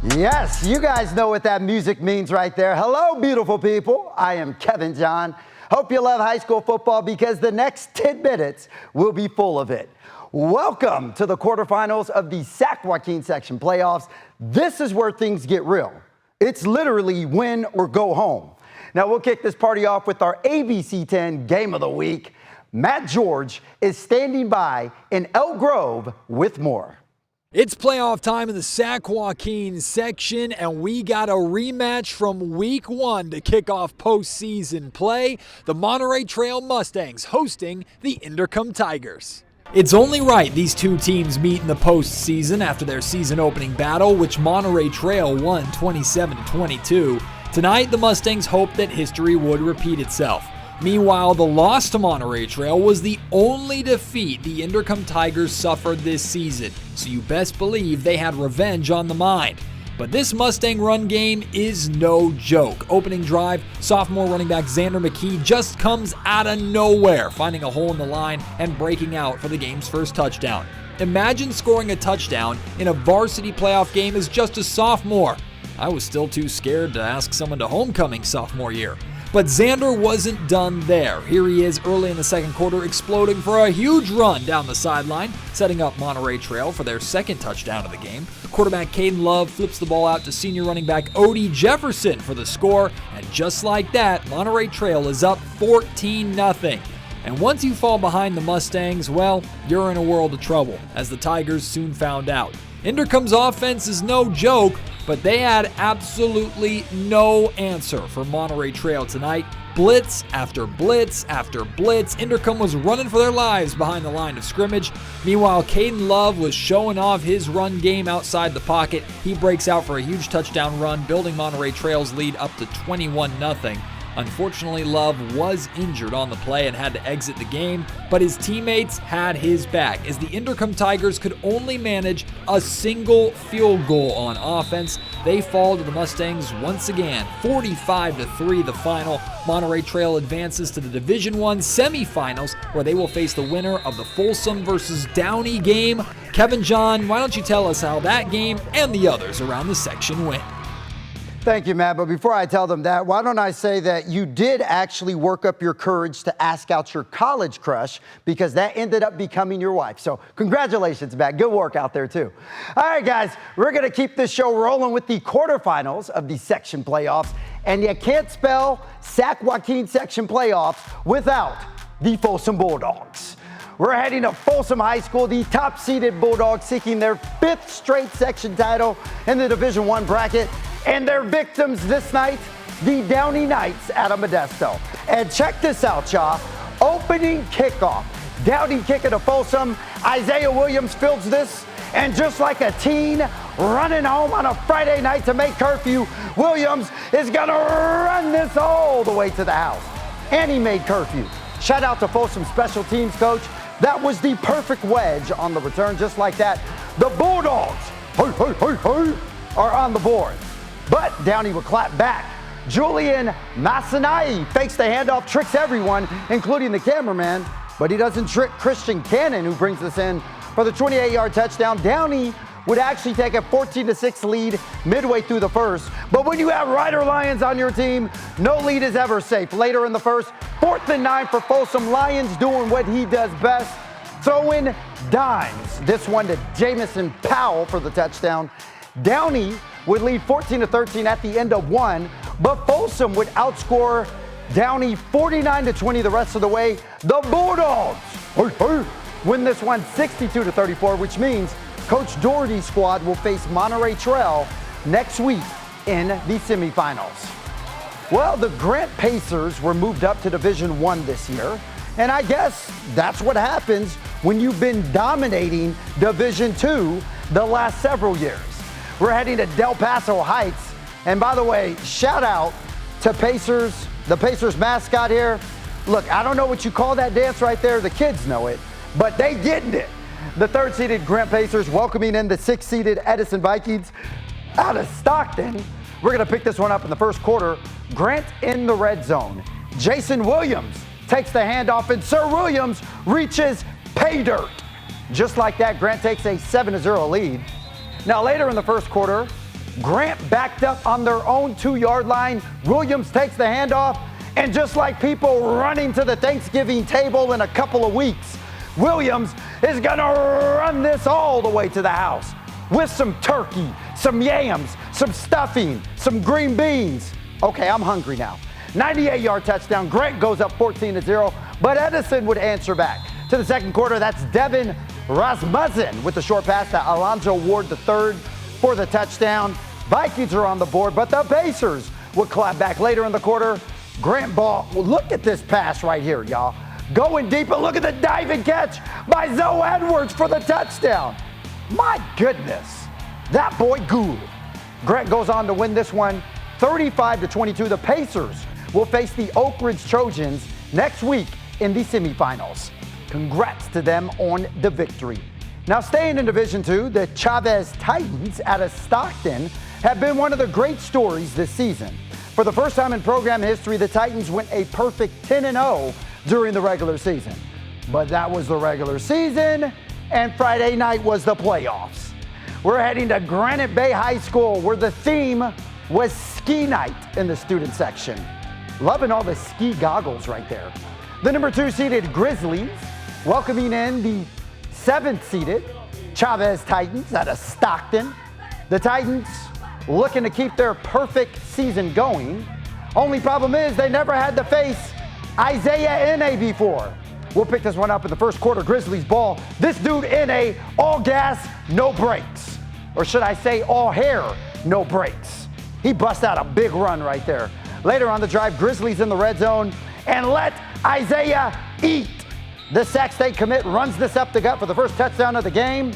Yes, you guys know what that music means right there. Hello, beautiful people. I am Kevin John. Hope you love high school football because the next 10 minutes will be full of it. Welcome to the quarterfinals of the Sac-Joaquin Section playoffs. This is where things get real. It's literally win or go home. Now, we'll kick this party off with our ABC 10 Game of the Week. Matt George is standing by in Elk Grove with more. It's playoff time in the Sac-Joaquin Section, and we got a rematch from Week 1 to kick off postseason play. The Monterey Trail Mustangs hosting the Inderkum Tigers. It's only right these two teams meet in the postseason after their season-opening battle, which Monterey Trail won 27-22. Tonight, the Mustangs hoped that history would repeat itself. Meanwhile, the loss to Monterey Trail was the only defeat the Inderkum Tigers suffered this season, so you best believe they had revenge on the mind. But this Mustang run game is no joke. Opening drive, sophomore running back Xander McKee just comes out of nowhere, finding a hole in the line and breaking out for the game's first touchdown. Imagine scoring a touchdown in a varsity playoff game as just a sophomore. I was still too scared to ask someone to homecoming sophomore year. But Xander wasn't done there. Here he is early in the second quarter, exploding for a huge run down the sideline, setting up Monterey Trail for their second touchdown of the game. Quarterback Caden Love flips the ball out to senior running back Odie Jefferson for the score, and just like that, Monterey Trail is up 14-0. And once you fall behind the Mustangs, well, you're in a world of trouble, as the Tigers soon found out. Inderkum's offense is no joke, but they had absolutely no answer for Monterey Trail tonight. Blitz after blitz after blitz. Inderkum was running for their lives behind the line of scrimmage. Meanwhile, Caden Love was showing off his run game outside the pocket. He breaks out for a huge touchdown run, building Monterey Trail's lead up to 21-0. Unfortunately, Love was injured on the play and had to exit the game, but his teammates had his back as the Inderkum Tigers could only manage a single field goal on offense. They fall to the Mustangs once again, 45-3 the final. Monterey Trail advances to the Division I semifinals, where they will face the winner of the Folsom versus Downey game. Kevin John, why don't you tell us how that game and the others around the section went? Thank you, Matt. But before I tell them that, why don't I say that you did actually work up your courage to ask out your college crush, because that ended up becoming your wife. So congratulations, Matt. Good work out there, too. All right, guys, we're going to keep this show rolling with the quarterfinals of the section playoffs. And you can't spell Sac-Joaquin Section playoffs without the Folsom Bulldogs. We're heading to Folsom High School, the top-seeded Bulldogs seeking their 5th straight section title in the Division I bracket. And their victims this night, the Downey Knights out of Modesto. And check this out, y'all. Opening kickoff. Downey kicking to Folsom. Isaiah Williams fields this. And just like a teen running home on a Friday night to make curfew, Williams is going to run this all the way to the house. And he made curfew. Shout out to Folsom special teams coach. That was the perfect wedge on the return. Just like that, the Bulldogs are on the board. But Downey will clap back. Julian Massanai fakes the handoff, tricks everyone, including the cameraman, but he doesn't trick Christian Cannon, who brings us in for the 28-yard touchdown. Downey would actually take a 14-6 lead midway through the first. But when you have Rider Lions on your team, no lead is ever safe. Later in the first, 4th and 9 for Folsom. Lions doing what he does best, throwing dimes. This one to Jamison Powell for the touchdown. Downey would lead 14-13 at the end of one, but Folsom would outscore Downey 49-20 the rest of the way. The Bulldogs win this one 62-34, which means Coach Doherty's squad will face Monterey Trail next week in the semifinals. Well, the Grant Pacers were moved up to Division I this year, and I guess that's what happens when you've been dominating Division II the last several years. We're heading to Del Paso Heights. And by the way, shout out to Pacers, the Pacers mascot here. Look, I don't know what you call that dance right there. The kids know it, but they getting it. The 3rd-seeded Grant Pacers welcoming in the 6th-seeded Edison Vikings out of Stockton. We're going to pick this one up in the first quarter. Grant in the red zone. Jason Williams takes the handoff, and Sir Williams reaches pay dirt. Just like that, Grant takes a 7-0 lead. Now later in the first quarter, Grant backed up on their own 2-yard line. Williams takes the handoff, and just like people running to the Thanksgiving table in a couple of weeks, Williams is going to run this all the way to the house with some turkey, some yams, some stuffing, some green beans. Okay, I'm hungry now. 98-yard touchdown. Grant goes up 14-0, but Edison would answer back. To the second quarter, that's Devin Rasmussen with the short pass to Alonzo Ward III for the touchdown. Vikings are on the board, but the Pacers would clap back later in the quarter. Grant ball, well, look at this pass right here, y'all. Going deep, and look at the diving catch by Zoe Edwards for the touchdown. My goodness, that boy Gould. Grant goes on to win this one 35-22. The Pacers will face the Oak Ridge Trojans next week in the semifinals. Congrats to them on the victory. Now staying in Division II, the Chavez Titans out of Stockton have been one of the great stories this season. For the first time in program history, the Titans went a perfect 10-0 during the regular season. But that was the regular season, and Friday night was the playoffs. We're heading to Granite Bay High School, where the theme was ski night in the student section. Loving all the ski goggles right there. The number 2 seeded Grizzlies welcoming in the 7th seeded Chavez Titans out of Stockton. The Titans looking to keep their perfect season going. Only problem is they never had to face Isaiah N.A. before. We'll pick this one up in the first quarter. Grizzlies ball. This dude N.A. all gas, no brakes. Or should I say all hair, no brakes. He busts out a big run right there. Later on the drive, Grizzlies in the red zone, and let Isaiah eat. The Sac State commit runs this up the gut for the first touchdown of the game,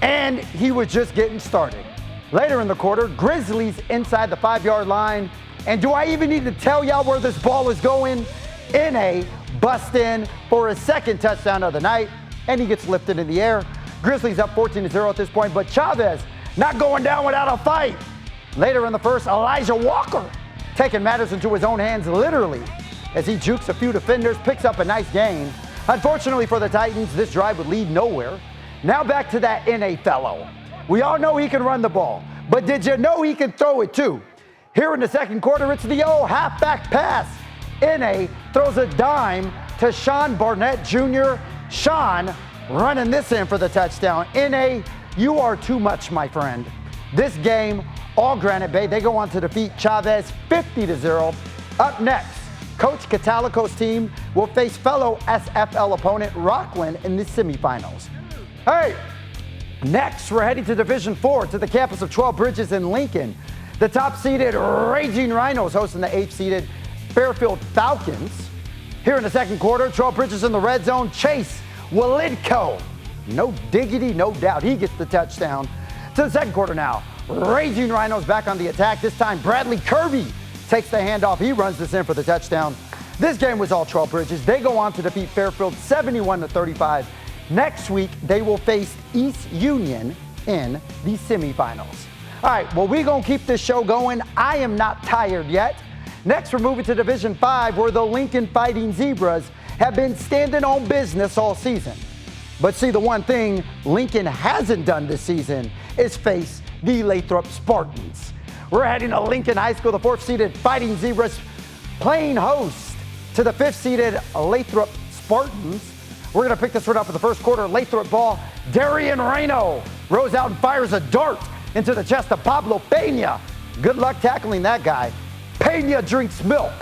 and he was just getting started. Later in the quarter, Grizzlies inside the 5-yard line, and do I even need to tell y'all where this ball is going? N.A. busts in for his second touchdown of the night, and he gets lifted in the air. Grizzlies up 14-0 at this point, but Chavez not going down without a fight. Later in the first, Elijah Walker taking matters into his own hands literally as he jukes a few defenders, picks up a nice gain. Unfortunately for the Titans, this drive would lead nowhere. Now back to that N.A. fellow. We all know he can run the ball, but did you know he can throw it too? Here in the second quarter, it's the old halfback pass. N.A. throws a dime to Sean Barnett Jr. Sean running this in for the touchdown. N.A., you are too much, my friend. This game, all Granite Bay, they go on to defeat Chavez 50-0. Up next, Coach Catalico's team will face fellow SFL opponent Rockland in the semifinals. Hey, next we're heading to Division IV to the campus of 12 Bridges in Lincoln. The top-seeded Raging Rhinos hosting the 8th-seeded Fairfield Falcons. Here in the second quarter, 12 Bridges in the red zone. Chase Walidko, no diggity, no doubt, he gets the touchdown. To the second quarter now. Raging Rhinos back on the attack. This time Bradley Kirby takes the handoff. He runs this in for the touchdown. This game was all 12 Bridges. They go on to defeat Fairfield 71-35. Next week, they will face East Union in the semifinals. All right, well, we're going to keep this show going. I am not tired yet. Next, we're moving to Division V, where the Lincoln Fighting Zebras have been standing on business all season. But see, the one thing Lincoln hasn't done this season is face the Lathrop Spartans. We're heading to Lincoln High School, the 4th-seeded Fighting Zebras playing host to the 5th-seeded Lathrop Spartans. We're going to pick this one up in the first quarter. Lathrop ball. Darian Reno rows out and fires a dart into the chest of Pablo Pena. Good luck tackling that guy. Pena drinks milk.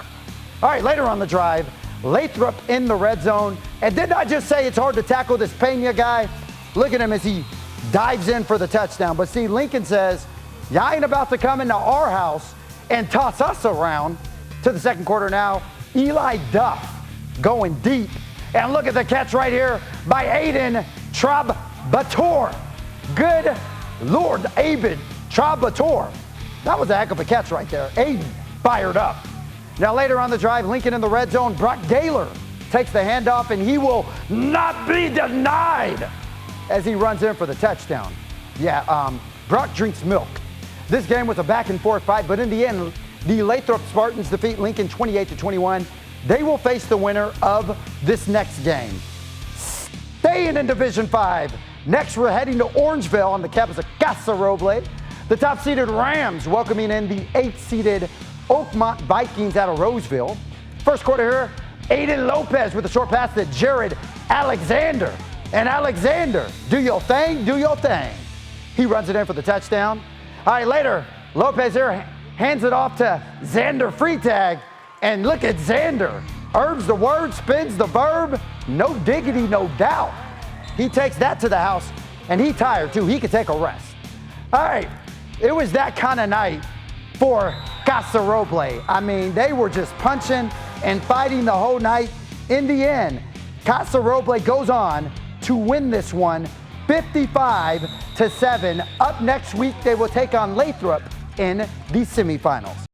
All right, later on the drive, Lathrop in the red zone. And didn't I just say it's hard to tackle this Pena guy? Look at him as he dives in for the touchdown. But see, Lincoln says, y'all ain't about to come into our house and toss us around. To the second quarter now, Eli Duff going deep. And look at the catch right here by Aiden Trabator. Good Lord, Aiden Trabator. That was a heck of a catch right there. Aiden fired up. Now later on the drive, Lincoln in the red zone. Brock Gaylor takes the handoff, and he will not be denied as he runs in for the touchdown. Yeah, Brock drinks milk. This game was a back-and-forth fight, but in the end, the Lathrop Spartans defeat Lincoln 28-21. They will face the winner of this next game. Staying in Division V. Next, we're heading to Orangeville on the campus of Casa Roble. The top-seeded Rams welcoming in the 8th-seeded Oakmont Vikings out of Roseville. First quarter here, Aiden Lopez with a short pass to Jared Alexander. And Alexander, do your thing, do your thing. He runs it in for the touchdown. All right, later, Lopez here hands it off to Xander Freitag. And look at Xander. Herbs the word, spins the verb. No diggity, no doubt. He takes that to the house, and he tired too. He could take a rest. All right, it was that kind of night for Casa Roble. I mean, they were just punching and fighting the whole night. In the end, Casa Roble goes on to win this one 55-7. Up next week, they will take on Lathrop in the semifinals.